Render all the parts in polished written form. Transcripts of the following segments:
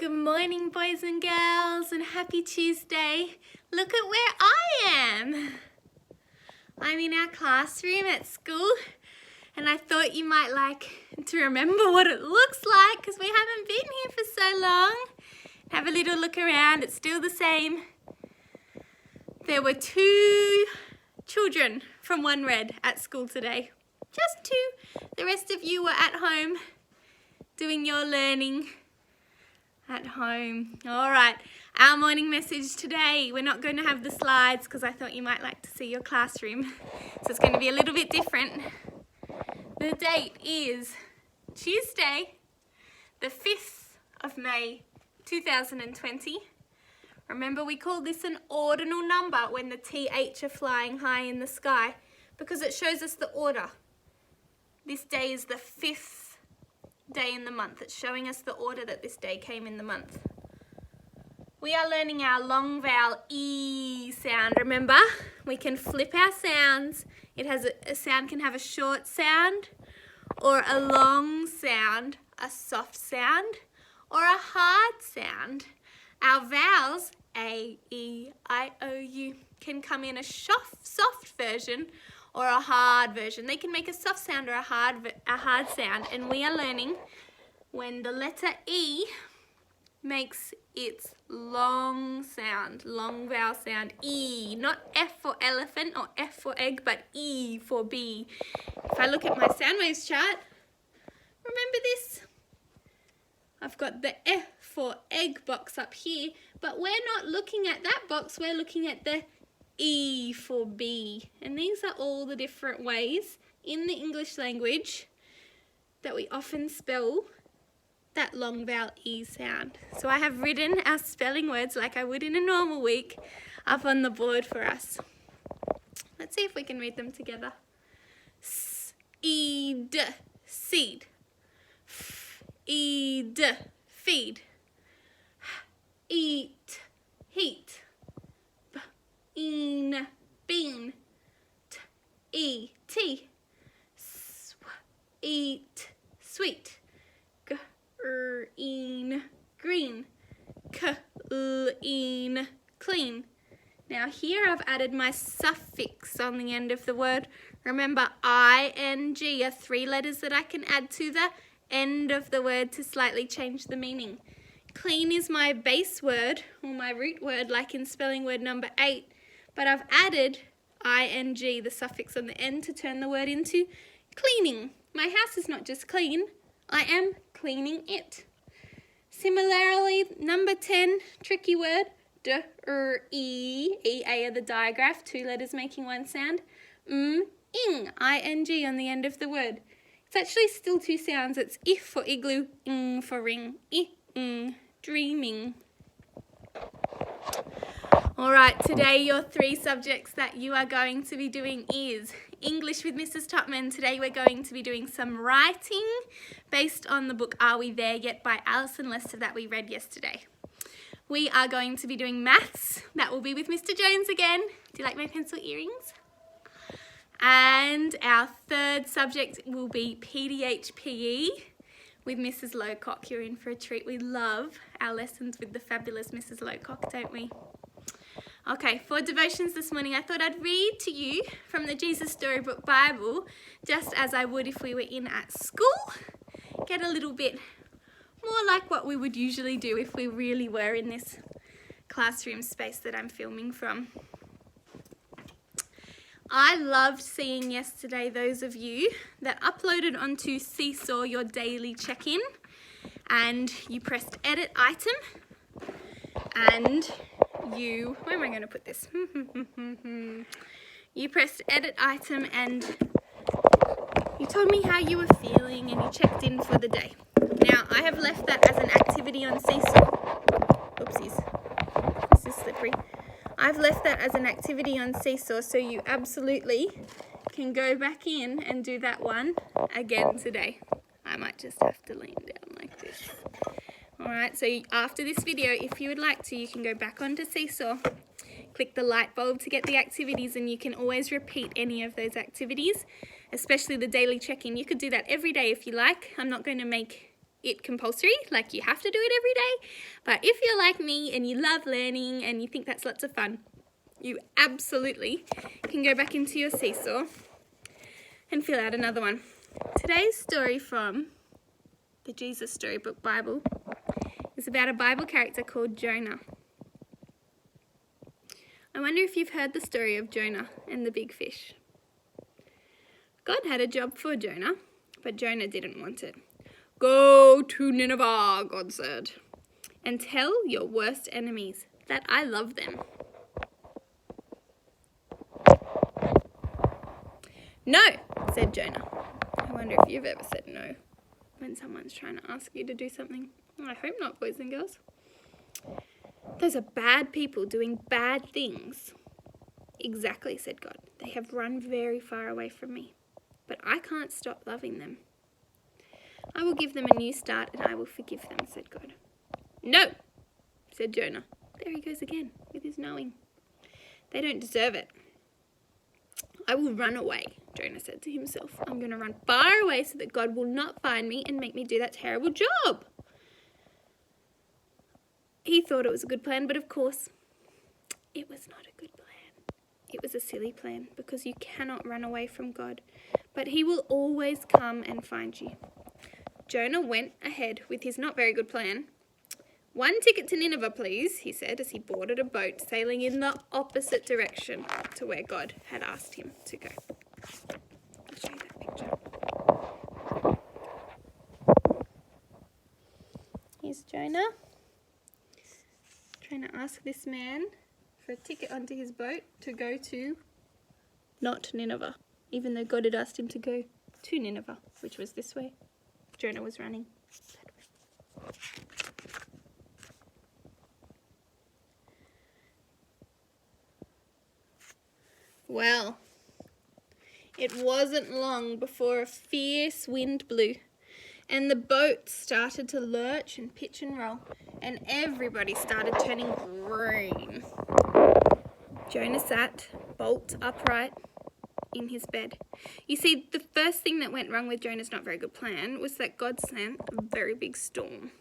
Good morning, boys and girls, and happy Tuesday. Look at where I am. I'm in our classroom at school, and I thought you might like to remember what it looks like because we haven't been here for so long. Have a little look around. It's still the same. There were 2 children from One Red at school today. Just 2. The rest of you were at home doing your learning at home. All right, our morning message today. We're not going to have the slides because I thought you might like to see your classroom. So it's going to be a little bit different. The date is Tuesday, the 5th of May, 2020. Remember, we call this an ordinal number when the TH are flying high in the sky because it shows us the order. This day is the 5th day in the month. It's showing us the order that this day came in the month. We are learning our long vowel E sound. Remember, we can flip our sounds. It has a sound can have a short sound or a long sound, a soft sound or a hard sound. Our vowels A, E, I, O, U can come in a soft version or a hard version. They can make a soft sound or a hard sound, and we are learning when the letter E makes its long sound, long vowel sound, E, not F for elephant or F for egg, but E for bee. If I look at my sound waves chart, remember this? I've got the F for egg box up here, but we're not looking at that box, we're looking at the E for bee. And these are all the different ways in the English language that we often spell that long vowel E sound. So I have written our spelling words like I would in a normal week up on the board for us. Let's see if we can read them together. S-E-D, seed. F-E-D, feed. Eat, heat. B-een, bean. T-E-T, eat, sweet. Green, green. Clean, clean. Now here I've added my suffix on the end of the word. Remember, I-N-G are 3 letters that I can add to the end of the word to slightly change the meaning. Clean is my base word or my root word, like in spelling word number 8, but I've added ing, the suffix on the end, to turn the word into cleaning. My house is not just clean, I am cleaning it. Similarly, number 10, tricky word, D-E, E-A are the digraph, 2 letters making 1 sound. Ing, I-N-G on the end of the word. It's actually still 2 sounds. It's if for igloo, ing for ring, ing, dreaming. All right, today your 3 subjects that you are going to be doing is English with Mrs. Topman. Today we're going to be doing some writing based on the book Are We There Yet by Alison Lester that we read yesterday. We are going to be doing maths. That will be with Mr. Jones again. Do you like my pencil earrings? And our 3rd subject will be PDHPE with Mrs. Lowcock. You're in for a treat. We love our lessons with the fabulous Mrs. Lowcock, don't we? Okay, for devotions this morning, I thought I'd read to you from the Jesus Storybook Bible, just as I would if we were in at school. Get a little bit more like what we would usually do if we really were in this classroom space that I'm filming from. I loved seeing yesterday those of you that uploaded onto Seesaw your daily check-in, and you pressed edit item, and where am I going to put this? You pressed edit item and you told me how you were feeling and you checked in for the day. Now, I have left that as an activity on Seesaw. Oopsies, this is slippery. I've left that as an activity on Seesaw, so you absolutely can go back in and do that one again today. I might just have to lean down like this. Alright, so after this video, if you would like to, you can go back onto Seesaw, click the light bulb to get the activities, and you can always repeat any of those activities, especially the daily check-in. You could do that every day if you like. I'm not going to make it compulsory, like you have to do it every day. But if you're like me and you love learning and you think that's lots of fun, you absolutely can go back into your seesaw and fill out another one. Today's story from the Jesus Storybook Bible is about a Bible character called Jonah. I wonder if you've heard the story of Jonah and the big fish. God had a job for Jonah, but Jonah didn't want it. Go to Nineveh, God said, and tell your worst enemies that I love them. No, said Jonah. I wonder if you've ever said no when someone's trying to ask you to do something. I hope not, boys and girls. Those are bad people doing bad things. Exactly, said God. They have run very far away from me, but I can't stop loving them. I will give them a new start and I will forgive them, said God. No, said Jonah. There he goes again with his knowing. They don't deserve it. I will run away, Jonah said to himself. I'm going to run far away so that God will not find me and make me do that terrible job. He thought it was a good plan, but of course, it was not a good plan. It was a silly plan because you cannot run away from God, but he will always come and find you. Jonah went ahead with his not very good plan. 1 ticket to Nineveh, please, he said as he boarded a boat sailing in the opposite direction to where God had asked him to go. I'll show you that picture. Here's Jonah trying to ask this man for a ticket onto his boat to go to not Nineveh, even though God had asked him to go to Nineveh, which was this way. Jonah was running that way. Well, it wasn't long before a fierce wind blew and the boat started to lurch and pitch and roll and everybody started turning green. Jonah sat bolt upright in his bed. You see, the first thing that went wrong with Jonah's not very good plan was that God sent a very big storm.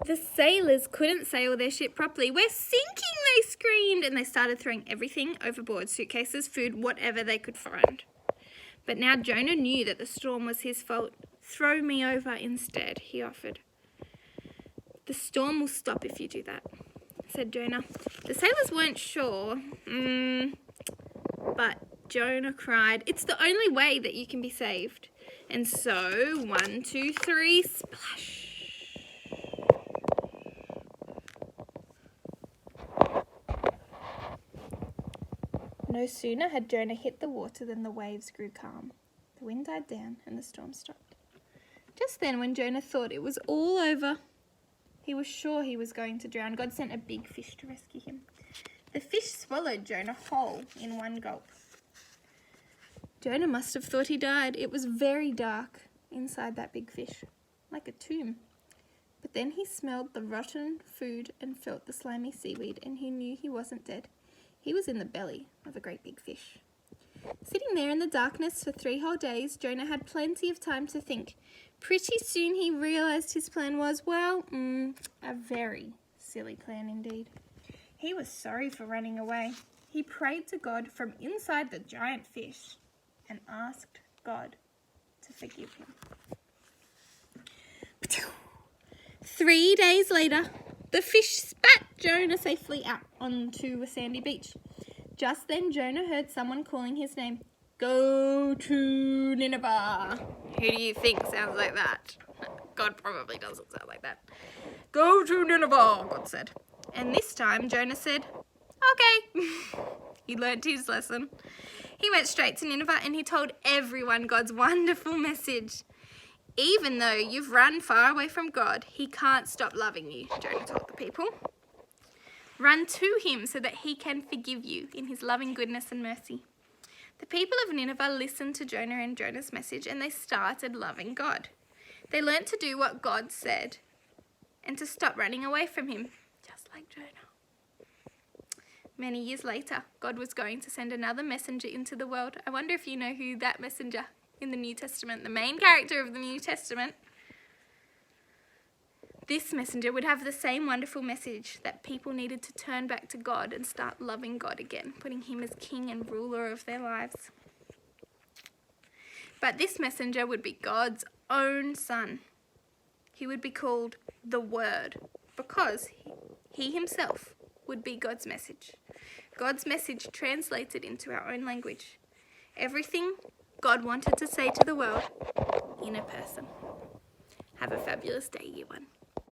The sailors couldn't sail their ship properly. We're sinking, they screamed, and they started throwing everything overboard, suitcases, food, whatever they could find. But now Jonah knew that the storm was his fault. Throw me over instead, he offered. The storm will stop if you do that, said Jonah. The sailors weren't sure, but Jonah cried, it's the only way that you can be saved. And so, 1, 2, 3, splash. No sooner had Jonah hit the water than the waves grew calm. The wind died down and the storm stopped. Just then, when Jonah thought it was all over, he was sure he was going to drown, God sent a big fish to rescue him. The fish swallowed Jonah whole in one gulp. Jonah must have thought he died. It was very dark inside that big fish, like a tomb. But then he smelled the rotten food and felt the slimy seaweed, and he knew he wasn't dead. He was in the belly of a great big fish. Sitting there in the darkness for 3 whole days, Jonah had plenty of time to think. Pretty soon he realised his plan was, well, a very silly plan indeed. He was sorry for running away. He prayed to God from inside the giant fish and asked God to forgive him. 3 days later, the fish spat Jonah safely out onto a sandy beach. Just then Jonah heard someone calling his name. Go to Nineveh. Who do you think sounds like that? God probably doesn't sound like that. Go to Nineveh, God said. And this time Jonah said, okay. He learnt his lesson. He went straight to Nineveh and he told everyone God's wonderful message. Even though you've run far away from God, he can't stop loving you, Jonah told the people. Run to him so that he can forgive you in his loving goodness and mercy. The people of Nineveh listened to Jonah and Jonah's message and they started loving God. They learnt to do what God said and to stop running away from him, just like Jonah. many years later, God was going to send another messenger into the world. I wonder if you know who that messenger in the New Testament, the main character of the New Testament. This messenger would have the same wonderful message that people needed to turn back to God and start loving God again, putting him as king and ruler of their lives. But this messenger would be God's own son. He would be called the Word because he himself would be God's message. God's message translated into our own language. Everything God wanted to say to the world in a person. Have a fabulous day, Year 1.